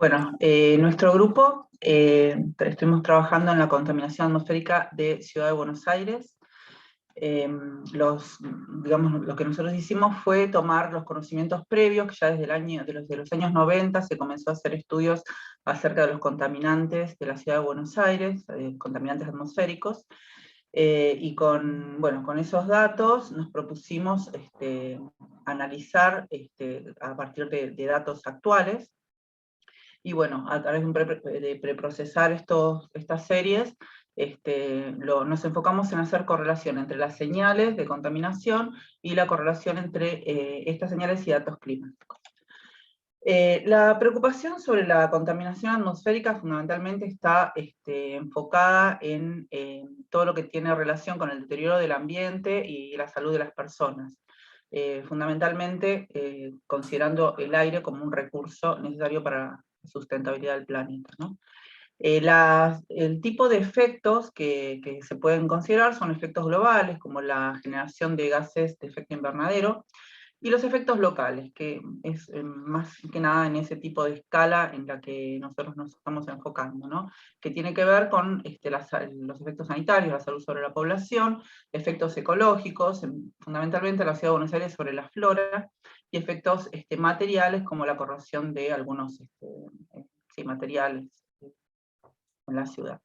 Bueno, nuestro grupo estuvimos trabajando en la contaminación atmosférica de Ciudad de Buenos Aires. Digamos, lo que nosotros hicimos fue tomar los conocimientos previos, que ya desde los años 90 se comenzó a hacer estudios acerca de los contaminantes de la Ciudad de Buenos Aires, contaminantes atmosféricos, y con esos datos nos propusimos analizar a partir de datos actuales. Y bueno, a través de preprocesar estas series, nos enfocamos en hacer correlación entre las señales de contaminación y la correlación entre estas señales y datos climáticos. La preocupación sobre la contaminación atmosférica fundamentalmente está enfocada en todo lo que tiene relación con el deterioro del ambiente y la salud de las personas. Fundamentalmente considerando el aire como un recurso necesario para la sustentabilidad del planeta, ¿no? El tipo de efectos que se pueden considerar son efectos globales, como la generación de gases de efecto invernadero, y los efectos locales, que es más que nada en ese tipo de escala en la que nosotros nos estamos enfocando, ¿no? Que tiene que ver con los efectos sanitarios, la salud sobre la población, efectos ecológicos, fundamentalmente en la Ciudad de Buenos Aires sobre la flora, y efectos materiales como la corrosión de algunos materiales en la ciudad.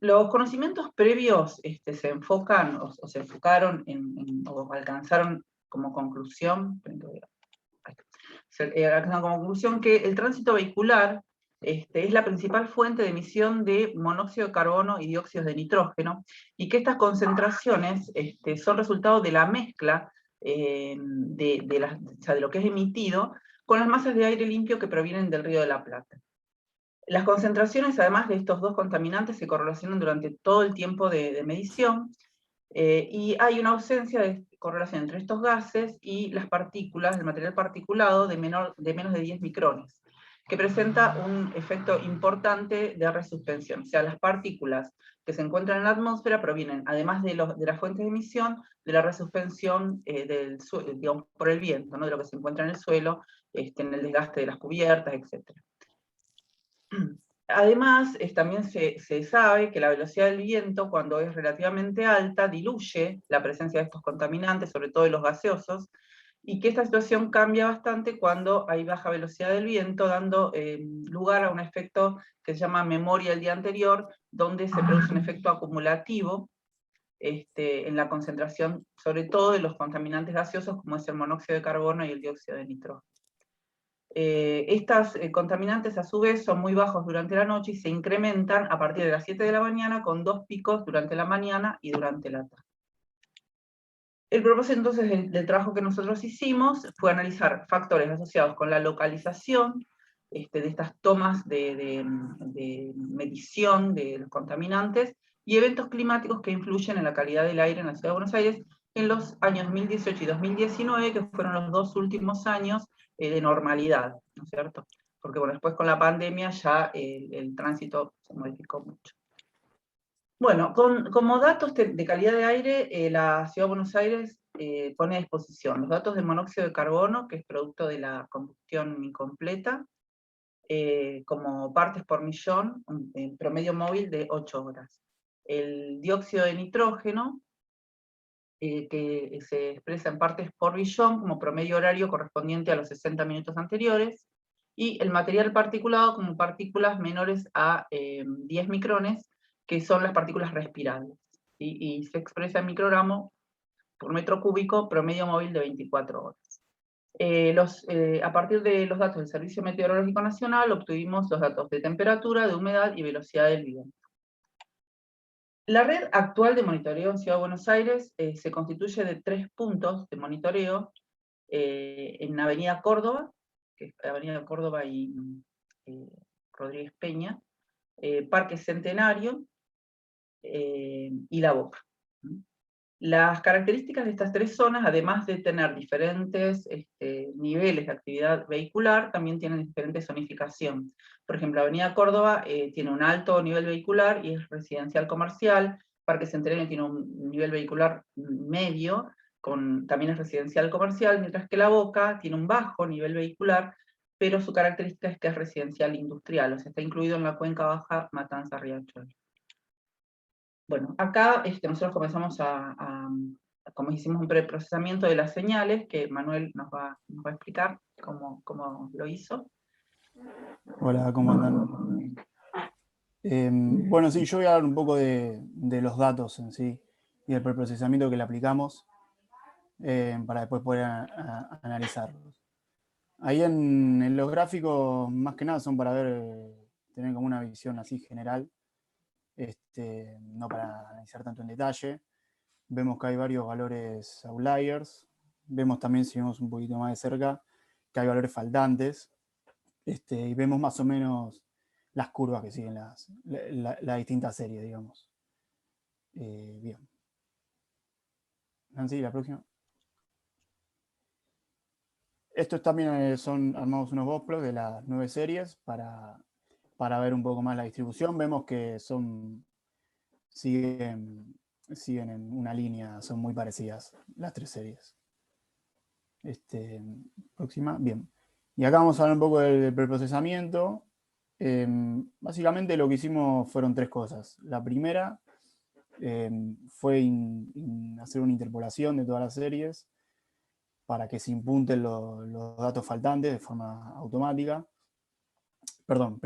Los conocimientos previos se enfocan o se enfocaron o alcanzaron como conclusión, que el tránsito vehicular es la principal fuente de emisión de monóxido de carbono y dióxido de nitrógeno, y que estas concentraciones son resultado de la mezcla de lo que es emitido con las masas de aire limpio que provienen del Río de la Plata. Las concentraciones, además de estos dos contaminantes, se correlacionan durante todo el tiempo de medición, y hay una ausencia de correlación entre estos gases y las partículas, el material particulado de menos de 10 micrones, que presenta un efecto importante de resuspensión. O sea, las partículas que se encuentran en la atmósfera provienen, además de las fuentes de emisión, de la resuspensión digamos, por el viento, ¿no? De lo que se encuentra en el suelo, en el desgaste de las cubiertas, etc. Además, también se sabe que la velocidad del viento, cuando es relativamente alta, diluye la presencia de estos contaminantes, sobre todo de los gaseosos, y que esta situación cambia bastante cuando hay baja velocidad del viento, dando lugar a un efecto que se llama memoria del día anterior, donde se produce un efecto acumulativo en la concentración, sobre todo de los contaminantes gaseosos, como es el monóxido de carbono y el dióxido de nitrógeno. Estas contaminantes a su vez son muy bajos durante la noche y se incrementan a partir de las 7 de la mañana, con 2 picos durante la mañana y durante la tarde. El propósito entonces del trabajo que nosotros hicimos fue analizar factores asociados con la localización de estas tomas de medición de los contaminantes y eventos climáticos que influyen en la calidad del aire en la Ciudad de Buenos Aires en los años 2018 y 2019, que fueron los dos últimos años de normalidad, ¿no es cierto? Porque bueno, después con la pandemia ya el tránsito se modificó mucho. Bueno, como datos de calidad de aire, la Ciudad de Buenos Aires pone a disposición los datos de monóxido de carbono, que es producto de la combustión incompleta, como partes por millón, en promedio móvil de 8 horas. El dióxido de nitrógeno, que se expresa en partes por billón como promedio horario correspondiente a los 60 minutos anteriores, y el material particulado como partículas menores a 10 micrones, que son las partículas respirables, ¿sí? Y se expresa en microgramo por metro cúbico, promedio móvil de 24 horas. A partir de los datos del Servicio Meteorológico Nacional obtuvimos los datos de temperatura, de humedad y velocidad del viento. La red actual de monitoreo en Ciudad de Buenos Aires se constituye de 3 puntos de monitoreo en Avenida Córdoba, que es Avenida Córdoba y Rodríguez Peña, Parque Centenario y La Boca. Las características de estas 3 zonas, además de tener diferentes niveles de actividad vehicular, también tienen diferente zonificación. Por ejemplo, Avenida Córdoba tiene un alto nivel vehicular y es residencial comercial. Parque Centenario tiene un nivel vehicular medio, también es residencial comercial, mientras que La Boca tiene un bajo nivel vehicular, pero su característica es que es residencial industrial, o sea, está incluido en la cuenca baja Matanza-Riachuelo. Bueno, acá nosotros comenzamos como hicimos un preprocesamiento de las señales, que Manuel nos va a explicar cómo lo hizo. Hola, ¿cómo andan? Bueno, sí, yo voy a hablar un poco de los datos en sí y del preprocesamiento que le aplicamos para después poder analizarlos. Ahí en los gráficos, más que nada, son para tener como una visión así general, no para analizar tanto en detalle. Vemos que hay varios valores outliers. Vemos también, si vemos un poquito más de cerca, que hay valores faltantes. Y vemos más o menos las curvas que siguen las distintas series, digamos. Bien. Nancy, la próxima. Estos también armamos unos boplos de las 9 series para ver un poco más la distribución. Vemos que siguen en una línea, son muy parecidas las 3 series. Próxima, bien. Y acá vamos a hablar un poco del preprocesamiento. Básicamente lo que hicimos fueron 3 cosas. La primera fue hacer una interpolación de todas las series para que se impunten los datos faltantes de forma automática. Perdón,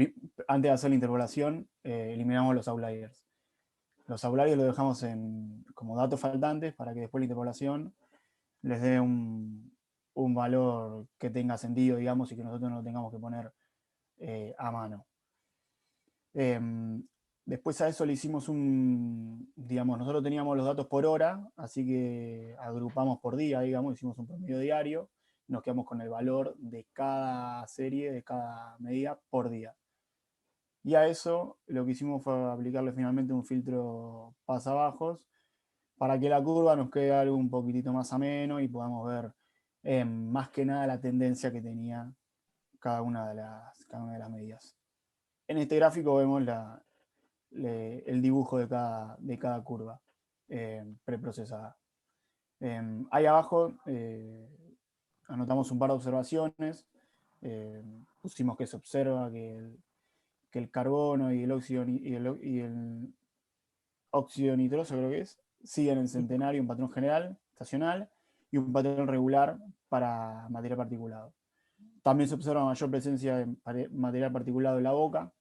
antes de hacer la interpolación, eliminamos los outliers. Los outliers los dejamos como datos faltantes para que después la interpolación les dé un valor que tenga sentido, digamos, y que nosotros no lo tengamos que poner a mano. Después a eso le hicimos digamos, nosotros teníamos los datos por hora, así que agrupamos por día, digamos, hicimos un promedio diario, nos quedamos con el valor de cada serie, de cada medida por día. Y a eso lo que hicimos fue aplicarle finalmente un filtro pasabajos para que la curva nos quede algo un poquitito más ameno y podamos ver más que nada la tendencia que tenía cada una de las medidas. En este gráfico vemos el dibujo de cada curva preprocesada. Ahí abajo anotamos un par de observaciones. Pusimos que se observa que el carbono y el óxido nitroso, creo que siguen en centenario, un patrón general, estacional, y un patrón regular para material particulado. También se observa mayor presencia de material particulado en la boca,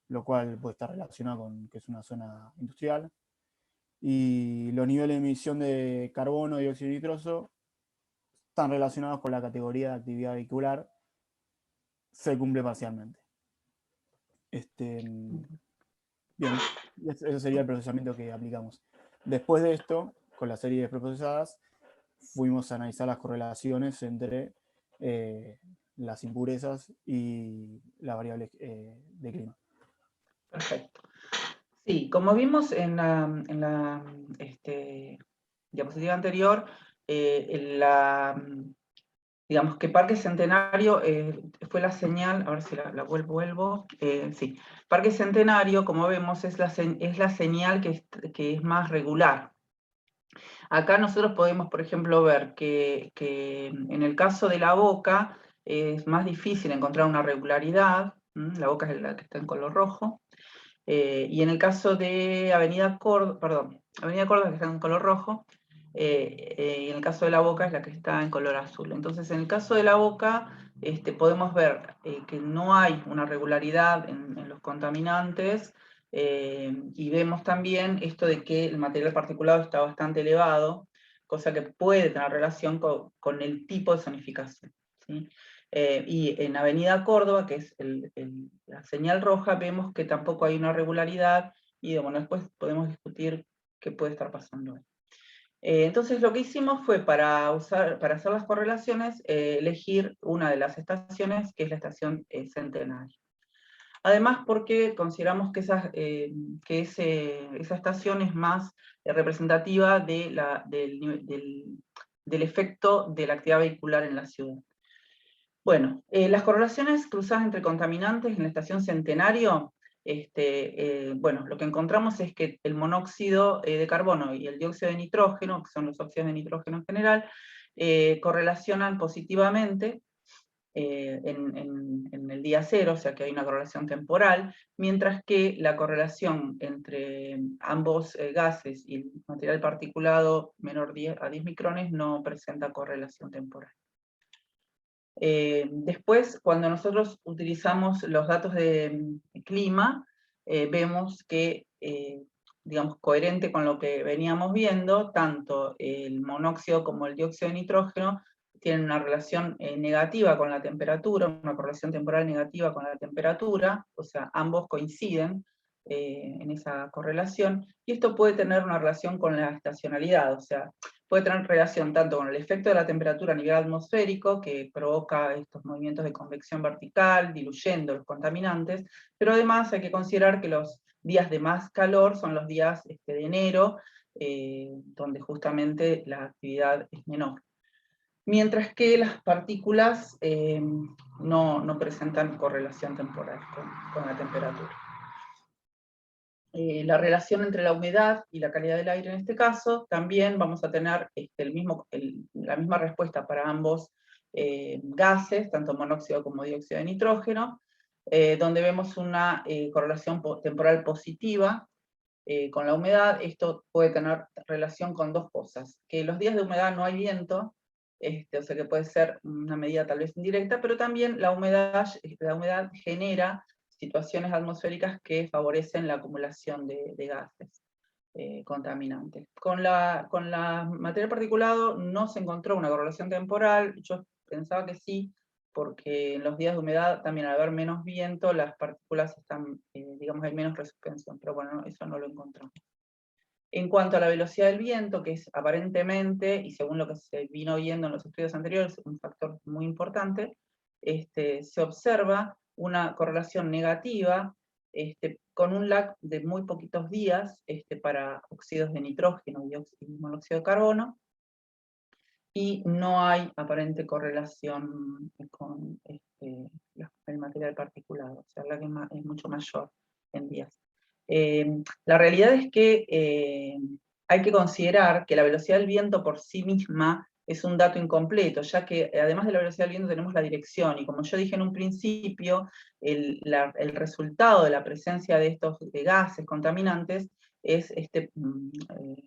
lo cual puede estar relacionado con que es una zona industrial. Y los niveles de emisión de carbono y óxido nitroso están relacionados con la categoría de actividad vehicular, se cumple parcialmente. Bien, ese sería el procesamiento que aplicamos. Después de esto, con las series preprocesadas, fuimos a analizar las correlaciones entre las impurezas y las variables de clima. Perfecto. Sí, como vimos en la diapositiva anterior, digamos que Parque Centenario fue la señal, a ver si la vuelvo, sí. Parque Centenario, como vemos, es la señal que es más regular. Acá nosotros podemos, por ejemplo, ver que en el caso de la Boca es más difícil encontrar una regularidad, la Boca es la que está en color rojo, y en el caso de Avenida Córdoba, que está en color rojo, y en el caso de la Boca es la que está en color azul. Entonces, en el caso de la Boca, podemos ver que no hay una regularidad en los contaminantes, y vemos también esto de que el material particulado está bastante elevado, cosa que puede tener relación con el tipo de zonificación, ¿sí? Y en Avenida Córdoba, que es la señal roja, vemos que tampoco hay una regularidad, y bueno, después podemos discutir qué puede estar pasando ahí. Entonces lo que hicimos fue, para hacer las correlaciones, elegir una de las estaciones, que es la estación Centenario. Además, porque consideramos que esa estación es más representativa del efecto de la actividad vehicular en la ciudad. Bueno, las correlaciones cruzadas entre contaminantes en la estación Centenario, bueno, lo que encontramos es que el monóxido de carbono y el dióxido de nitrógeno, que son los óxidos de nitrógeno en general, correlacionan positivamente en el día cero, o sea que hay una correlación temporal, mientras que la correlación entre ambos gases y el material particulado menor a 10 micrones no presenta correlación temporal. Después, cuando nosotros utilizamos los datos de clima, vemos que, digamos, coherente con lo que veníamos viendo, tanto el monóxido como el dióxido de nitrógeno tienen una relación negativa con la temperatura, una correlación temporal negativa con la temperatura, o sea, ambos coinciden en esa correlación, y esto puede tener una relación con la estacionalidad, o sea, puede tener relación tanto con el efecto de la temperatura a nivel atmosférico, que provoca estos movimientos de convección vertical, diluyendo los contaminantes, pero además hay que considerar que los días de más calor son los días de enero, donde justamente la actividad es menor. Mientras que las partículas no presentan correlación temporal con la temperatura. La relación entre la humedad y la calidad del aire en este caso, también vamos a tener la misma respuesta para ambos gases, tanto monóxido como dióxido de nitrógeno, donde vemos una correlación temporal positiva con la humedad. Esto puede tener relación con dos cosas, que los días de humedad no hay viento, o sea que puede ser una medida tal vez indirecta, pero también la humedad genera situaciones atmosféricas que favorecen la acumulación de gases contaminantes. Con la material particulado no se encontró una correlación temporal, yo pensaba que sí, porque en los días de humedad también al haber menos viento, las partículas están, digamos, hay menos resuspensión, pero bueno, eso no lo encontramos. En cuanto a la velocidad del viento, que es aparentemente, y según lo que se vino viendo en los estudios anteriores, un factor muy importante, se observa una correlación negativa con un lag de muy poquitos días para óxidos de nitrógeno y monóxido de carbono, y no hay aparente correlación con el material particulado, o sea, la que es mucho mayor en días. La realidad es que hay que considerar que la velocidad del viento por sí misma es un dato incompleto, ya que además de la velocidad del viento tenemos la dirección, y como yo dije en un principio, el resultado de la presencia de estos gases contaminantes es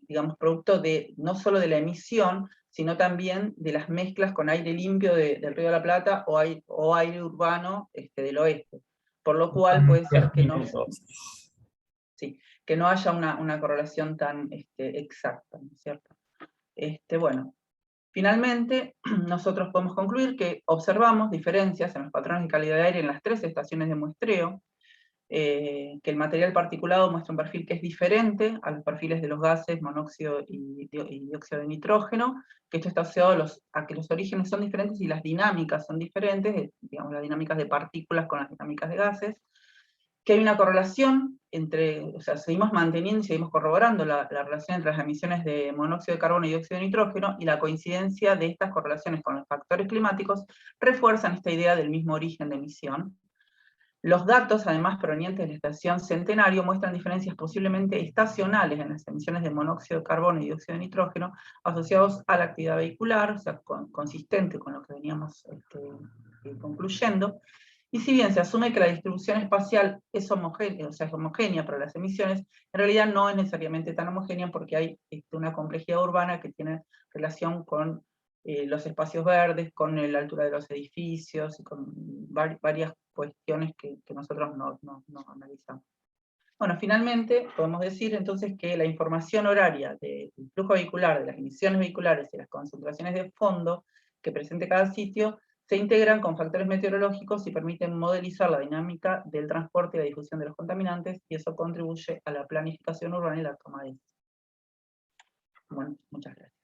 digamos, producto no solo de la emisión, sino también de las mezclas con aire limpio del Río de la Plata o aire urbano del oeste. Por lo cual puede ser que no haya una correlación tan exacta, ¿no es cierto? Bueno, finalmente, nosotros podemos concluir que observamos diferencias en los patrones de calidad de aire en las 3 estaciones de muestreo, que el material particulado muestra un perfil que es diferente a los perfiles de los gases, monóxido y dióxido de nitrógeno, que esto está asociado a que los orígenes son diferentes y las dinámicas son diferentes, digamos, las dinámicas de partículas con las dinámicas de gases, que hay una correlación o sea, seguimos manteniendo y seguimos corroborando la relación entre las emisiones de monóxido de carbono y dióxido de nitrógeno, y la coincidencia de estas correlaciones con los factores climáticos refuerzan esta idea del mismo origen de emisión. Los datos, además provenientes de la estación Centenario, muestran diferencias posiblemente estacionales en las emisiones de monóxido de carbono y dióxido de nitrógeno asociados a la actividad vehicular, o sea, consistente con lo que veníamos concluyendo. Y si bien se asume que la distribución espacial es homogénea, o sea, es homogénea para las emisiones, en realidad no es necesariamente tan homogénea, porque hay una complejidad urbana que tiene relación con los espacios verdes, con la altura de los edificios, y con varias cuestiones que nosotros no analizamos. Bueno, finalmente podemos decir entonces que la información horaria del flujo vehicular, de las emisiones vehiculares y las concentraciones de fondo que presente cada sitio, se integran con factores meteorológicos y permiten modelizar la dinámica del transporte y la difusión de los contaminantes, y eso contribuye a la planificación urbana y la toma de decisiones. Bueno, muchas gracias.